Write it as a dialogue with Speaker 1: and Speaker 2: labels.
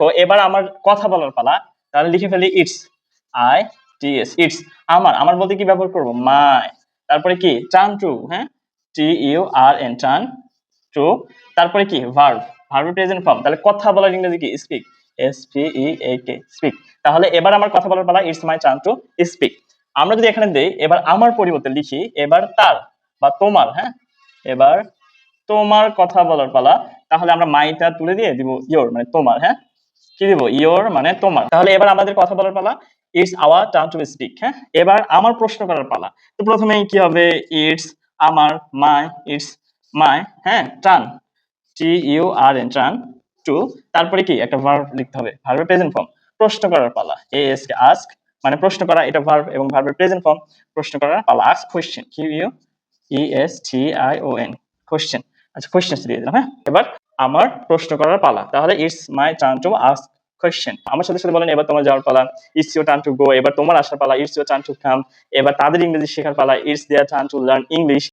Speaker 1: তো এবার আমার কথা বলার পালা, তাহলে লিখে ফেলি it's, I T S, it's আমার, আমার বলতে কি ব্যবহার করব, মাই, তারপরে কি টার্ন টু, হ্যাঁ, T U R N, turn to, তারপরে কি ভার্ব, ভার্বের প্রেজেন্ট ফর্ম, তাহলে কথা বলার ইংরেজি কি স্পিক, এস পি ই এ কে, স্পিক। তাহলে এবার আমার কথা বলার পালা, it's my turn to speak. আমরা যদি এখানে দেই, এবার আমার পরিবর্তে লিখি এবার তার বা তোমার, হ্যাঁ, এবার তোমার কথা বলার পালা, তাহলে আমরা মাইটা তুলে দিয়ে দিব ইয়োর, মানে তোমার, হ্যাঁ, কি দিব, ইয়োর মানে তোমার। তাহলে এবার আমাদের কথা বলার পালা, it's hour turn to speak, হ্যাঁ। এবার আমার প্রশ্ন করার পালা, তো প্রথমেই কি হবে, ইটস আমার, মাই, ইটস মাই, হ্যাঁ, turn, T U R N, turn to, তারপরে কি একটা ভার্ব লিখতে হবে, ভার্বের প্রেজেন্ট ফর্ম, প্রশ্ন করার পালা, এ এস কে, আস্ক মানে প্রশ্ন করা, এটা ভার্ব এবং ভার্বের প্রেজেন্ট ফর্ম, প্রশ্ন করার পালা, ask question, Q U E S T I O N, question. আচ্ছা, কোশ্চেন দিয়ে দিলাম, হ্যাঁ। এবার আমার প্রশ্ন করার পালা, তাহলে it's my turn to ask question. আমার সাথে সাথে বলেন, এবার তোমার যাওয়ার পালা, it's your turn to go, এবার তোমার আসার পালা, it's your turn to come. এবার তাদের ইংরেজি শেখার পালা, it's their turn to learn English.